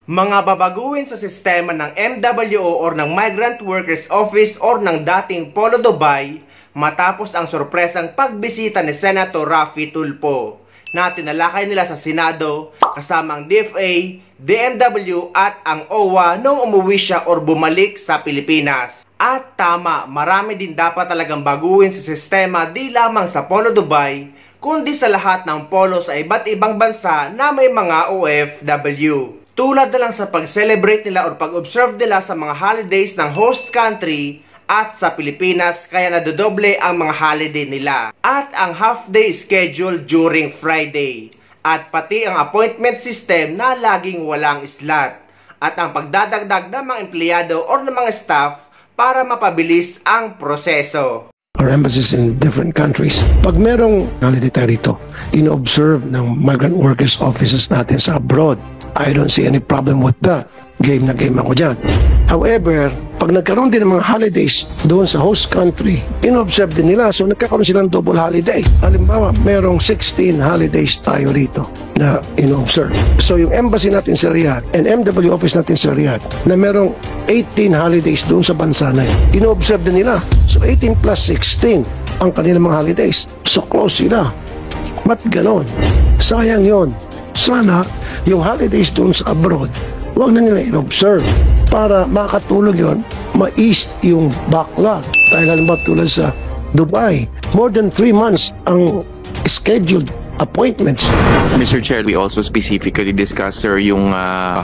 Mga babaguhin sa sistema ng MWO or ng Migrant Workers Office or ng dating Polo Dubai matapos ang sorpresang pagbisita ni Senator Raffy Tulfo na tinalakay nila sa Senado kasama ang DFA, DMW at ang OWA nung umuwi siya or bumalik sa Pilipinas. At tama, marami din dapat talagang baguhin sa sistema di lamang sa Polo Dubai kundi sa lahat ng polo sa iba't ibang bansa na may mga OFW. Tulad na lang sa pag-celebrate nila o pag-observe nila sa mga holidays ng host country at sa Pilipinas kaya nadodoble ang mga holiday nila. At ang half-day schedule during Friday. At pati ang appointment system na laging walang slot. At ang pagdadagdag ng mga empleyado o ng mga staff para mapabilis ang proseso. Our embassies in different countries. Pag merong holiday tayo rito, in-observe ng migrant workers offices natin sa abroad. I don't see any problem with that. Game na game ako dyan. However, pag nagkaroon din ng mga holidays doon sa host country, in-observe din nila. So nagkakaroon silang double holiday. Halimbawa, merong 16 holidays tayo rito na in-observe. So yung embassy natin sa Riyadh and MW office natin sa Riyadh na merong 18 holidays doon sa bansa na yun. In-observe din nila. So 18 plus 16 ang kanilang mga holidays. So close sila. Ba't ganon? Sayang yon. Sana yung holidays doon sa abroad, huwag na nila in-observe para makatulog yon, ma-ease yung backlog. Dahil halimbawa tulad sa Dubai, more than 3 months ang scheduled appointments. Mr. Chair, we also specifically discussed, sir, yung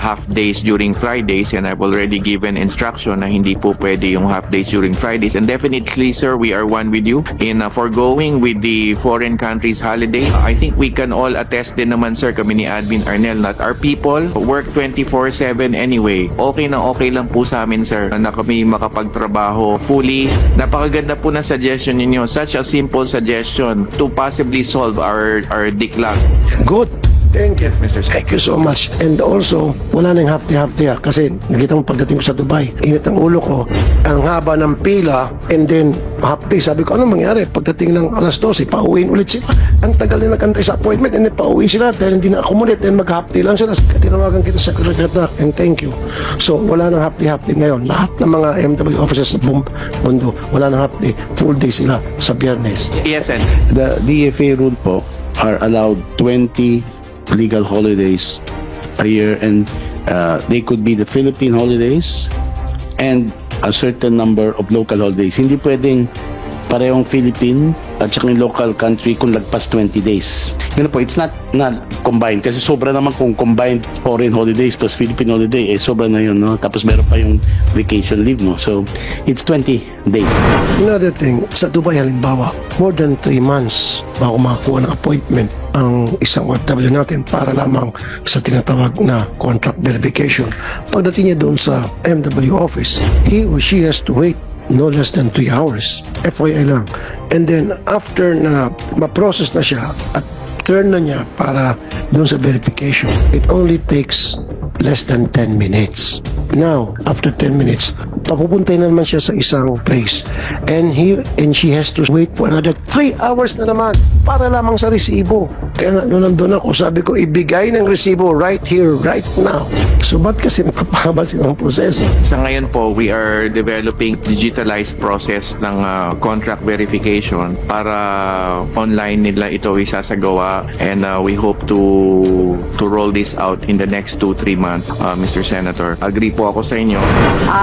half days during Fridays, and I've already given instruction na hindi po pwede yung half days during Fridays. And definitely, sir, we are one with you in foregoing with the foreign countries holiday. I think we can all attest din naman, sir, kami ni Admin Arnel, that our people work 24/7 anyway. Okay lang po sa amin, sir, na kami makapagtrabaho fully. Napakaganda po na suggestion ninyo. Such a simple suggestion to possibly solve our diklang. Good. Thank you. Yes, Mr. Chair. Thank you so much. And also, wala nang half-day kasi nakita mo pagdating ko sa Dubai, init ang ulo ko, ang haba ng pila, and then half-day. Sabi ko, ano mangyari? Pagdating ng alas 12, pauwiin ulit sila. Ang tagal na nagantay sa appointment, and then pauwi sila dahil hindi na-accommodate, and mag-half-day lang sila. Tinawagan kita sa secretary, and thank you. So, wala nang half-day ngayon. Lahat ng mga MW officers sa buong mundo, wala nang half-day. Full day sila sa Biyernes. Yes, and The DFA rule po are allowed 20 legal holidays a year, and they could be the Philippine holidays and a certain number of local holidays. Hindi pwedeng parehong Philippine at saka yung local country kung lagpas 20 days. Yun po, it's not combined kasi sobra naman kung combined foreign holidays plus Philippine holiday, sobra na yun, no? Tapos meron pa yung vacation leave, no? So, it's 20 days. Another thing, sa Dubai halimbawa, more than 3 months bago makakuha ng appointment ang isang OFW natin para lamang sa tinatawag na contract verification. Pagdating niya doon sa MW office, he or she has to wait no less than 3 hours. FYI lang. And then, after na ma-process na siya at turn na niya para doon sa verification, it only takes less than 10 minutes. Now, after 10 minutes, papupuntay na naman siya sa isang place. And he and she has to wait for another 3 hours na naman para lamang sa resibo. Kaya nung nandun ako, sabi ko, ibigay ng resibo right here, right now. So, ba't kasi napapahaba silang proseso? sa ngayon po, we are developing digitalized process ng contract verification para online nila ito isasagawa, and we hope to roll this out in the next 2-3 months, Mr. Senator. Agree po ako sa inyo.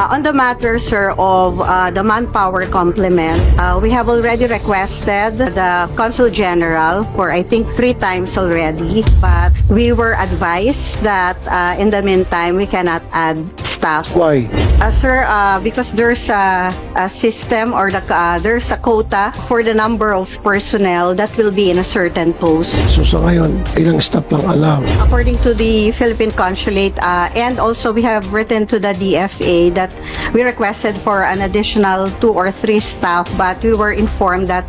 On the matter, sir, of the manpower complement, we have already requested the Consul General for I think 3 times already, but we were advised that in the meantime we cannot add staff. Why? Sir, because there's a system or there's a quota for the number of personnel that will be in a certain post. So, sa ngayon, ilang staff lang alam. According to the Philippine Consulate, and also we have written to the DFA that we requested for an additional 2 or 3 staff, but we were informed that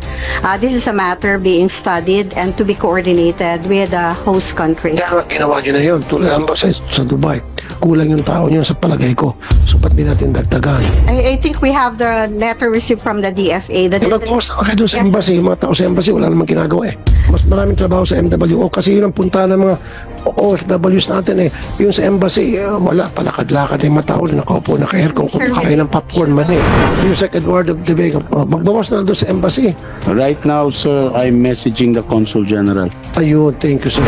this is a matter being studied and to be coordinated with the host country. Kaya ginawa nyo na yun. Tulad ang sa Dubai. Kulang yung tao nyo sa palagay ko. So, ba't di natin dagdagan? I think we have the letter received from the DFA. That Okay, doon sa embassy, yung mga tao sa embassy, wala namang ginagawa eh. Mas maraming trabaho sa MWO kasi yun ang punta ng mga OFWs natin yung sa embassy, wala, palakad-lakad yung matao, nakaupo na kay aircon, kumakain ng popcorn man Yung sa Eduardo de Vega, magbawas na doon sa embassy. Right now, sir, I'm messaging the Consul General. Ayun, thank you sir.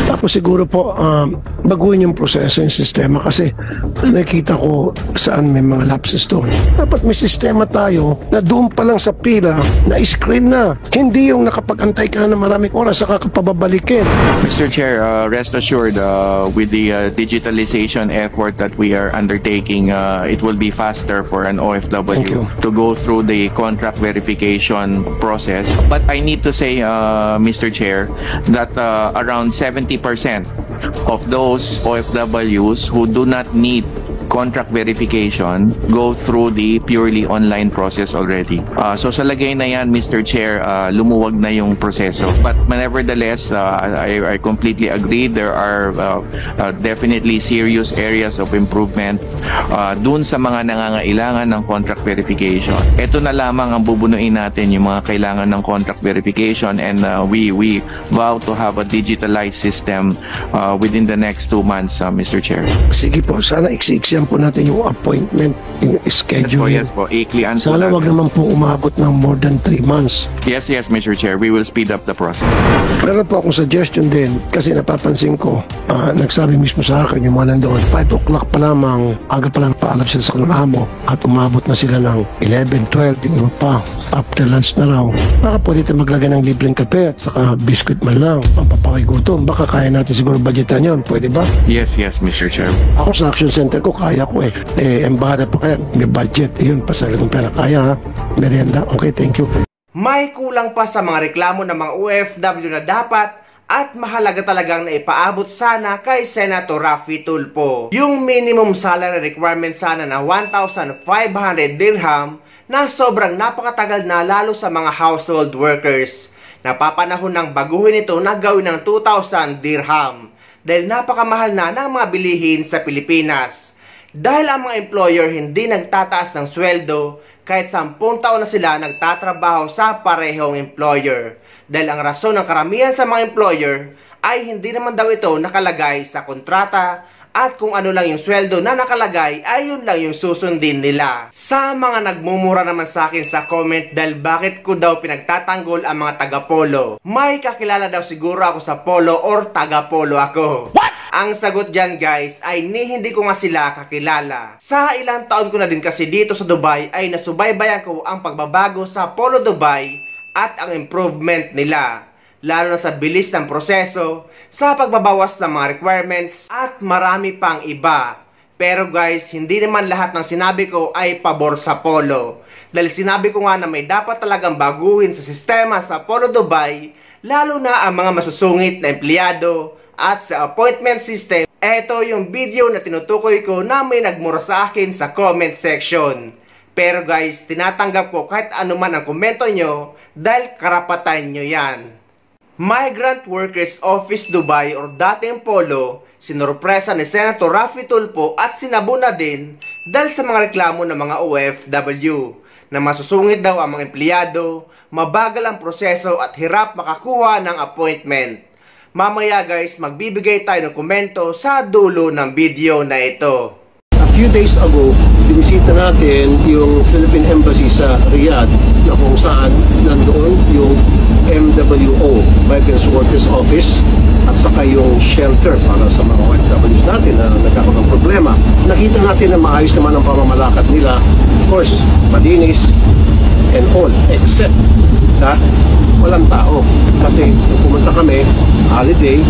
Tapos siguro po, baguhin yung proseso, yung sistema, kasi nakita ko saan may mga lapses doon. Dapat may sistema tayo na doon pa lang sa pila, na screen na. Hindi yung nakapag-antay ka na ng maraming oras, saka kapababalikin. Mr. Chair, rest assured, with the digitalization effort that we are undertaking, it will be faster for an Thank you. OFW to go through the contract verification process. But I need to say, Mr. Chair, that around 70% of those OFWs who do not need contract verification go through the purely online process already. So sa lagay na yan, Mr. Chair, lumuwag na yung proseso. But nevertheless, I completely agree. There are definitely serious areas of improvement dun sa mga nangangailangan ng contract verification. Ito na lamang ang bubunuin natin, yung mga kailangan ng contract verification, and we vow to have a digitalized system within the next 2 months, Mr. Chair. Sige po, sana iksi-iksiyan po natin yung appointment, yung schedule. Yes po, iklian po Sana natin. wag naman po umabot ng more than 3 months. Yes, Mr. Chair. We will speed up the process. Meron po akong suggestion din, kasi napapansin ko, nagsabi mismo sa akin yung mga nandoon, 5 o'clock pa lamang, aga pa lang paalam sila sa kanilang amo, at umabot na sila ng 11, 12, yung iba pa, after lunch na raw. Baka pwede tayo maglagay ng libreng kape at saka biscuit man lang, pampapakigutom. Baka kaya natin siguro budgetan yun, pwede ba? Yes, Mr. Chair. Ako sa action center ko, kaya ko embahada pa kaya, may budget, yun, pasal kong pera, kaya, merienda, okay, thank you. May kulang pa sa mga reklamo ng mga OFW na dapat at mahalaga talagang naipaabot sana kay Senator Raffy Tulfo. Yung minimum salary requirement sana na 1,500 dirham na sobrang napakatagal na, lalo sa mga household workers. Napapanahon ng baguhin ito na gawin ng 2,000 dirham dahil napakamahal na ng mga bilihin sa Pilipinas. Dahil ang mga employer hindi nagtataas ng sweldo kahit 10 taon na sila nagtatrabaho sa parehong employer. Dahil ang rason ng karamihan sa mga employer ay hindi naman daw ito nakalagay sa kontrata, at kung ano lang yung sweldo na nakalagay ay yun lang yung susundin nila. Sa mga nagmumura naman sa akin sa comment dahil bakit ko daw pinagtatanggol ang mga taga-polo, may kakilala daw siguro ako sa polo or taga-polo ako. What? Ang sagot dyan guys ay hindi ko nga sila kakilala. Sa ilang taon ko na din kasi dito sa Dubai ay nasubaybayan ko ang pagbabago sa Polo Dubai at ang improvement nila, lalo na sa bilis ng proseso, sa pagbabawas ng mga requirements at marami pang iba. Pero guys, hindi naman lahat ng sinabi ko ay pabor sa Polo, dahil sinabi ko nga na may dapat talagang baguhin sa sistema sa Polo Dubai, lalo na ang mga masusungit na empleyado at sa appointment system. Ito yung video na tinutukoy ko na may nagmura sa akin sa comment section. Pero guys, tinatanggap ko kahit ano man ang komento nyo dahil karapatan nyo yan. Migrant Workers Office Dubai or dating Polo, sinurpresa ni Senator Raffy Tulfo at sinabu na din dahil sa mga reklamo ng mga OFW na masusungit daw ang mga empleyado, mabagal ang proseso at hirap makakuha ng appointment. Mamaya guys, magbibigay tayo ng komento sa dulo ng video na ito. A few days ago, binisita natin yung Philippine Embassy sa Riyadh, na kung saan nandoon yung MWO, Migrant Workers Office, at saka yung shelter para sa mga OFWs natin na nagkakaroon ng problema. Nakita natin na maayos naman ang pamamalakad nila. Of course, malinis and all, except that walang tao. Kasi kung pumunta kami, holiday,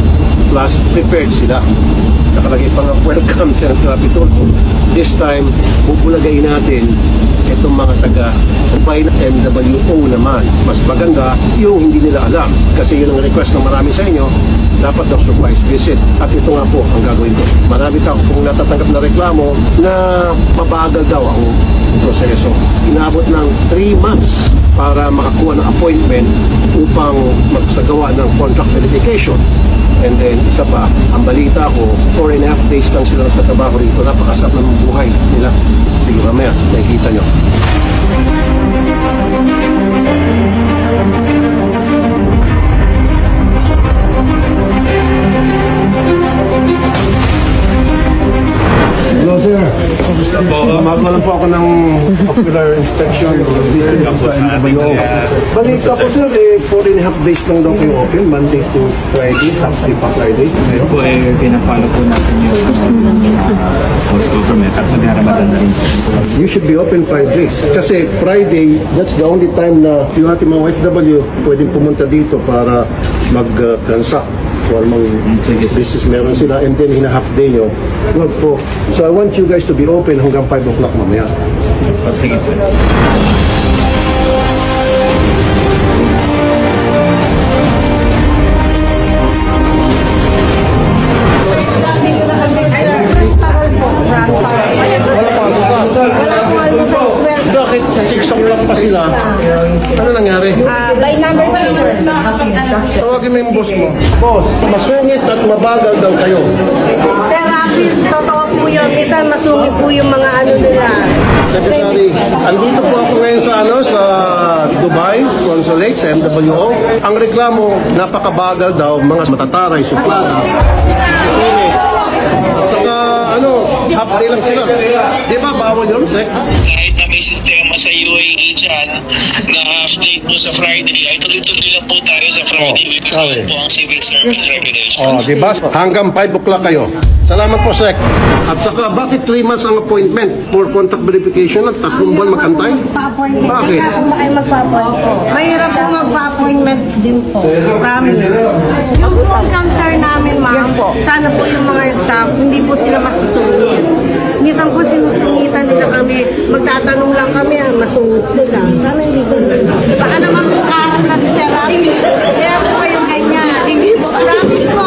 plus prepared sila. Nakalagay pa nga, welcome Senator Raffy Tulfo. This time, bubulagayin natin itong mga taga-Dubai na MWO naman. Mas maganda yung hindi nila alam. Kasi yun ang request ng marami sa inyo, dapat daw surprise visit. At ito nga po ang gagawin ko. Marami kung natatanggap na reklamo na mabagal daw ang proseso. Inabot ng 3 months para makakuha ng appointment upang magsagawa ng contract verification. And then, isa pa, ang balita ko, 4.5 days lang sila nagtatrabaho rito. Napakasarap ng buhay nila. Sige, mamaya, nakikita nyo. Magawa lang po ako ng ocular inspection. Balita po sir, 4.5 days lang daw kayo open, Monday to Friday, half day pa Friday. Ngayon po pinapalo po natin yung host government at mag-Ramadan na rin. You should be open 5 days. Kasi Friday, that's the only time na yung ating mga OFW pwedeng pumunta dito para mag-transact. Kung anong business meron sila, and then hina-half day nyo. Wag po. So I want you guys to be open hanggang 5 o'clock mamaya. Sige sir. Bakit 6 o'clock pa sila? Ano nangyari? By number 2, sir. Tawagin mo yung boss mo. Boss, masungit at mabagal daw kayo. Sir Rafi, totoo po yun. Minsan masungit po yung mga ano nila. Secretary, andito po ako ngayon sa Dubai Consulate, sa MWO. Ang reklamo, napakabagal daw, mga matataray, suplada. At saka, half day lang sila. Di ba, bawal yun, Sek? Kahit na may sistema sa UAE dyan na half day po sa Friday, ay tuloy-tuloy lang po tayo sa Friday. Okay. Po ang civil service regulation. Di ba? Hanggang 5 o'clock kayo. Salamat po, Sek. At saka, bakit 3 months ang appointment for contact verification at 3 buwan magkantay? Pa-appointment. Bakit? Kung na kayo magpa-appointment. Mahirap po magpa-appointment din po. Promise. Yung po ang concern namin, ma'am, sana po yung mga staff, hindi po sila masusungit. Minsan po sinusungitan nila kami, magtatanong lang kami, masungit sila. Sana hindi po. Baka naman po kaharap na si Therapy. Kaya po kayong ganyan. Hindi po. Promise po.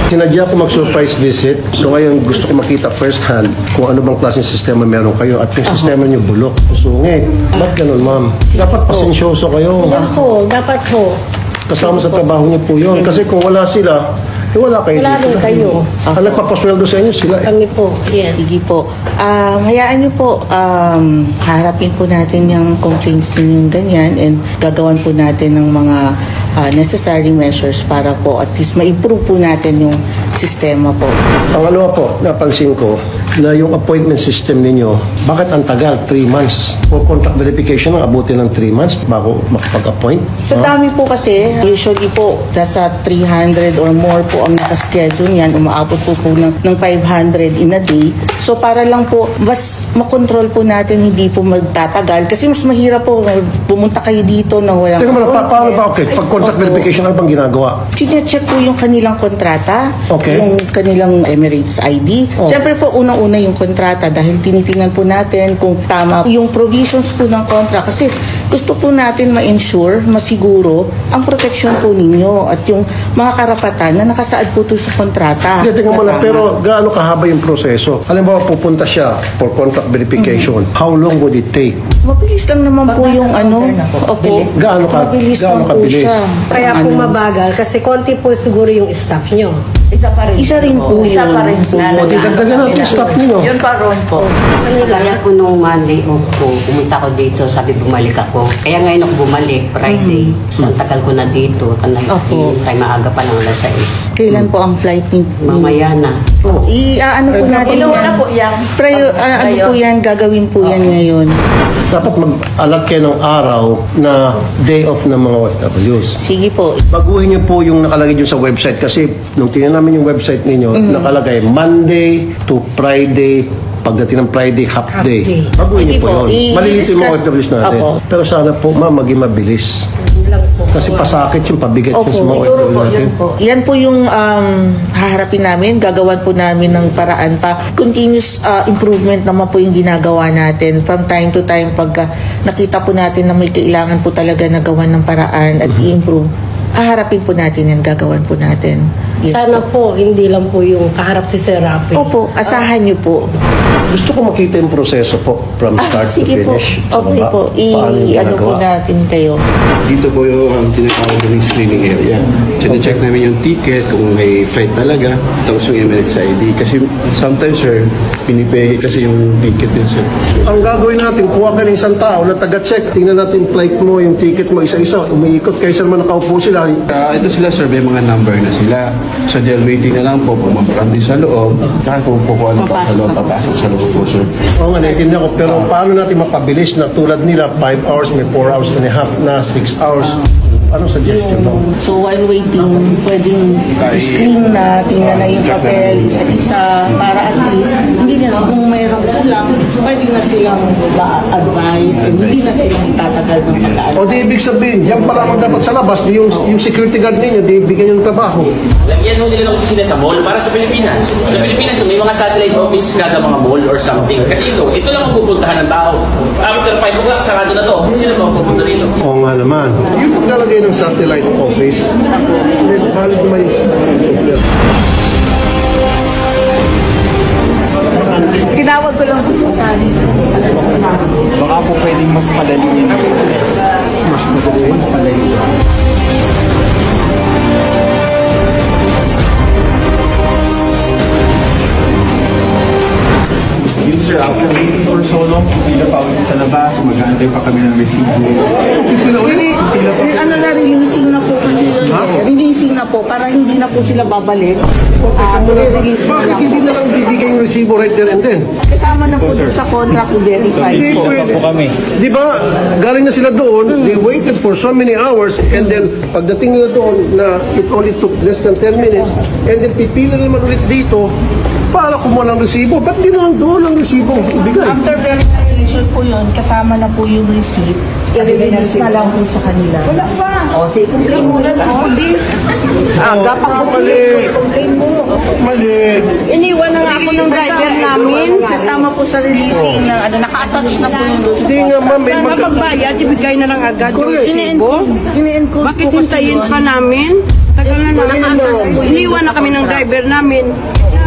Sinadya ko mag-surprise visit. So ngayon gusto ko makita first hand kung ano bang klaseng sistema meron kayo at yung sistema niyo bulok. Sungit. Ba't ganun, ma'am? Dapat pasensyoso kayo. Yan po. Dapat po. Kasama sa trabaho niyo po yun. Kasi kung wala sila, wala kayo Wala dito. rin kayo. Ang nagpapasweldo sa inyo sila. Kami po. Yes. Sige po. Hayaan niyo po, harapin po natin yung complaints ninyong ganyan and gagawan po natin ng mga necessary measures para po at least ma-improve po natin yung sistema po. Pangalawa po, napansin ko na yung appointment system ninyo, bakit ang tagal? 3 months. For contract verification, ang abutin ng 3 months bago makapag-appoint? Sa dami po kasi, usually po, nasa 300 or more po ang nakaschedule niyan, umaabot po ng 500 in a day. So para lang po, mas makontrol po natin, hindi po magtatagal. Kasi mas mahirap po, pumunta kayo dito na walang Teka muna, paano ba? Okay, pag contract Opo. verification, ano bang ginagawa? Check po yung kanilang kontrata, Okay. yung kanilang Emirates ID. Oh. Siyempre po, unang-una yung kontrata dahil tinitingnan po natin kung tama yung provisions po ng kontrata. Kasi gusto po natin ma-ensure, masiguro, ang protection po ninyo at yung mga karapatan na nakasaad po ito sa kontrata. Hindi, tingnan mo na, pero gaano kahaba yung proseso? Halimbawa, pupunta siya for contract verification. How long would it take? Mabilis lang naman po yung Opo. Gaano ka- Mabilis gaano lang po kabilis? siya. Kaya po mabagal kasi konti po siguro yung staff nyo. Isa rin po yun. Isa pa rin po. O, di dagdagan natin yung staff ninyo. Yun pa ron po. Kaya po nung Monday off ko, pumunta ko dito, sabi bumalik ako. Kaya ngayon ako bumalik, Friday. So, ang tagal ko na dito. Opo. Kaya maaga pa lang alas 6. Kailan po ang flight ni Mamaya na. Po, ano po natin Inuuna yan? po yan. Ano po yan, gagawin po yan ngayon. Dapat mag-alat kayo ng araw na day off ng mga OFWs. Sige po. Baguhin niyo po yung nakalagay dyan sa website kasi nung tingnan namin yung website ninyo, nakalagay Monday to Friday, pagdating ng Friday, half day. Baguhin niyo Sige po po. yun. Malilito yung mga I-discuss. OFWs natin. Opo. Pero sana po, ma'am, maging mabilis. Kasi pasakit yung pabigat yung sa mga siguro OFW po, natin. yun po. Yan po yung haharapin namin, gagawan po namin ng paraan pa. Continuous improvement naman po yung ginagawa natin. From time to time, pagka nakita po natin na may kailangan po talaga na gawan ng paraan at i-improve, haharapin po natin yan, gagawan po natin. Yes Sana po, hindi lang po yung kaharap si Sir Rafi. Opo, asahan niyo po. Gusto ko makita yung proseso po from start to Sige po. finish. Sa Okay baba. po. Paano yung Ano po ginagawa? natin kayo. Dito po yung tinatawag ng screening area. Chine-check namin yung ticket, kung may flight talaga, tapos yung Emirates ID. Kasi sometimes, sir, pinipay kasi yung ticket din, sir. Ang gagawin natin, kuha ka ng isang tao na taga-check. Tingnan natin yung flight mo, yung ticket mo, isa-isa. Umiikot kaysa naman nakaupo sila. Ito sila, sir, may mga number na sila. So they're waiting na lang po, pumaparang din sa loob, kaya kung kukuha na pa sa loob, papasok sa loob po, sir. Oo nga, naiintindihan ko. Pero paano natin mapabilis na tulad nila, 5 hours, may 4 hours and a half na 6 hours? Anong suggestion mo? So while waiting, pwedeng screen na, tingnan na yung papel, isa-isa, para at least, hindi na kung mayroong kulang, pwede na silang advice, and hindi na silang tatagal ng pag-aadvise. O di ibig sabihin, yan pa lamang dapat sa labas, di yung security guard ninyo, di bigyan yung trabaho. Lagyan mo nila ng opisina sa mall para sa Pilipinas. Sa Pilipinas, may mga satellite office kada mga mall or something. Kasi ito lang ang pupuntahan ng tao. After 5 o'clock, sarado na to. Sino ba ang pupunta rito? Oo nga naman. Yung paglalagay ng satellite office, valid naman yung Tinawag ko lang po sa kanya. Baka po pwedeng mas madali. Mas madali. Yun sir, after waiting for so long, pila pa ulit sa labas, mag-aantay pa kami ng resibo. Ano na, releasing na po kasi yun. Releasing na po, para hindi na po sila babalik. Release na bakit lang. hindi na lang bibigay yung resibo right there and then? Kasama na po sa contract to verify Hindi po. pwede. Di ba, galing na sila doon, they waited for so many hours, and then pagdating nila doon na it only took less than 10 minutes, and then pipila naman ulit dito para kumuha ng resibo. Ba't di na lang doon ang resibo ibigay? After verification po yun, kasama na po yung receipt. I-release na lang po sa kanila. Wala pa. O, sige, complain mo na. Hindi. Dapat ko mali. Complain mo. Mali. Iniwan na nga ako ng driver namin. Kasama po sa releasing ng naka-attach na po yung receipt. Hindi nga ma'am, may Sana pagbayad, ibigay na lang agad yung Correct. resibo. Ini-encode Bakit po kasi hintayin yun. pa namin? Tagal na naka-attach. Iniwan na kami ng driver namin.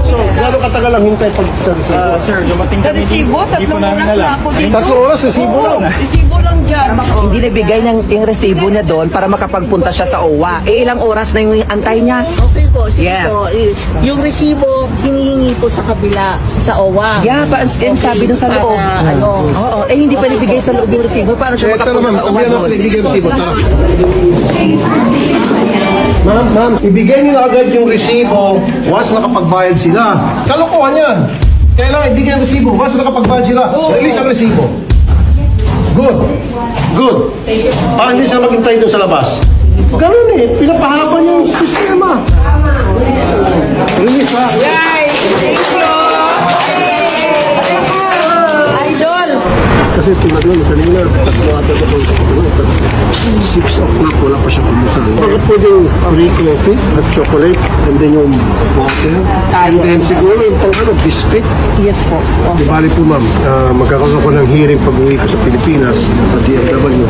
So, gano'ng katagal ang hintay pag sa resibo? Sir, dumating Sa kami resibo, Hindi po 3 namin oras alam. na ako dito. 3 oras, resibo lang. Resibo lang dyan. Hindi nabigay yung resibo niya doon para makapagpunta siya sa OWA. Ilang oras na yung antay niya? Okay po, sige Yes. po. Yung resibo, hinihingi po sa kabila, sa OWA. Yeah, and sabi doon sa loob. Oo, hindi pa nabigay sa loob yung resibo. Paano siya Ito makapunta naman, sa OWA sabihan doon? natin, ibigay resibo. Tara. Ma'am, ibigay niyo na agad yung resibo once nakapagbayad sila. Kalokohan yan. Kailangan ibigay ang resibo once nakapagbayad sila. Release ang resibo. Good. Good. Para hindi sila maghintay doon sa labas. Ganun eh, pinapahaba niyo yung sistema. Release ha. Guys, thank you. Idol. Kasi tulad nun, kanina, 6 o'clock, wala pa siya pumusal. Baka pwedeng free coffee at chocolate, and then yung water. And then siguro yung pang biscuit. Yes po. Di bali po ma'am, magkakaroon ko ng hearing pag-uwi ko sa Pilipinas, sa DFW.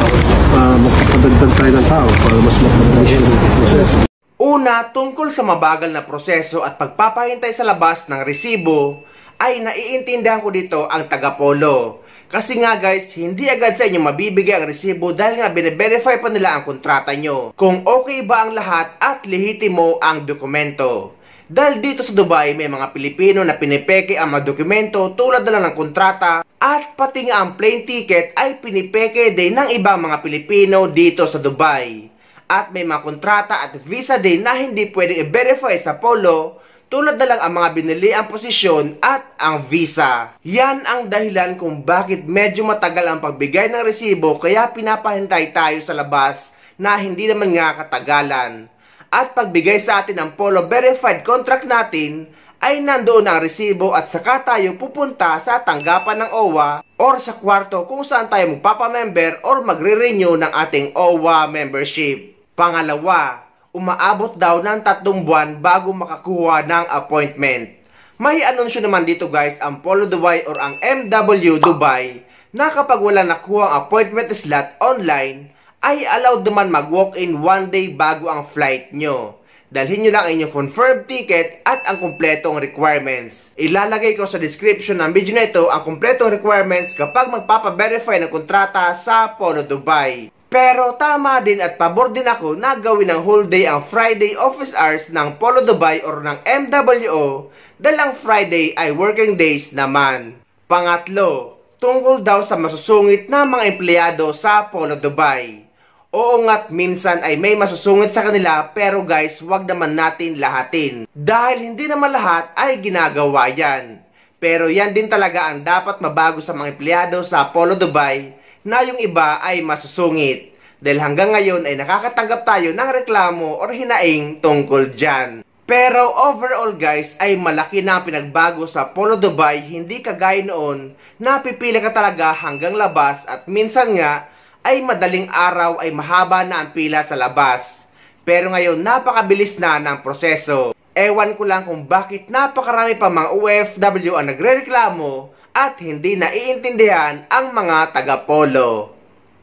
Magpapadagdag tayo ng tao para mas mapabilis yung proseso. Una, tungkol sa mabagal na proseso at pagpapahintay sa labas ng resibo, ay naiintindihan ko dito ang taga-polo. Kasi nga guys, hindi agad sa inyo mabibigay ang resibo dahil nga bine-verify pa nila ang kontrata nyo. Kung okay ba ang lahat at lehitimo ang dokumento. Dahil dito sa Dubai, may mga Pilipino na pinipeke ang mga dokumento tulad na lang ng kontrata at pati nga ang plane ticket ay pinipeke din ng ibang mga Pilipino dito sa Dubai. At may mga kontrata at visa din na hindi pwedeng i-verify sa polo tulad na lang ang mga binili ang posisyon at ang visa. Yan ang dahilan kung bakit medyo matagal ang pagbigay ng resibo kaya pinapahintay tayo sa labas na hindi naman nga katagalan. At pagbigay sa atin ng polo verified contract natin ay nandoon ang resibo at saka tayo pupunta sa tanggapan ng OWA or sa kwarto kung saan tayo magpapamember or magre-renew ng ating OWA membership. Pangalawa, umaabot daw ng 3 buwan bago makakuha ng appointment. May anunsyo naman dito guys ang Polo Dubai or ang MW Dubai na kapag wala nakuha ang appointment slot online, ay allowed naman mag-walk-in 1 day bago ang flight nyo. Dalhin nyo lang ang inyong confirmed ticket at ang kumpletong requirements. Ilalagay ko sa description ng video na ito ang kumpletong requirements kapag magpapa-verify ng kontrata sa Polo Dubai. Pero tama din at pabor din ako na gawin ng whole day ang Friday office hours ng Polo Dubai or ng MWO dahil ang Friday ay working days naman. Pangatlo, tungkol daw sa masusungit na mga empleyado sa Polo Dubai. Oo nga't minsan ay may masusungit sa kanila, pero guys, wag naman natin lahatin. Dahil hindi naman lahat ay ginagawa yan. Pero yan din talaga ang dapat mabago sa mga empleyado sa Apollo Dubai, na yung iba ay masusungit. Dahil hanggang ngayon ay nakakatanggap tayo ng reklamo or hinaing tungkol dyan. Pero overall guys, ay malaki na ang pinagbago sa Apollo Dubai, hindi kagaya noon na pipila ka talaga hanggang labas at minsan nga ay madaling araw ay mahaba na ang pila sa labas. Pero ngayon napakabilis na ng proseso. Ewan ko lang kung bakit napakarami pa mga OFW ang nagrereklamo at hindi naiintindihan ang mga taga-Polo.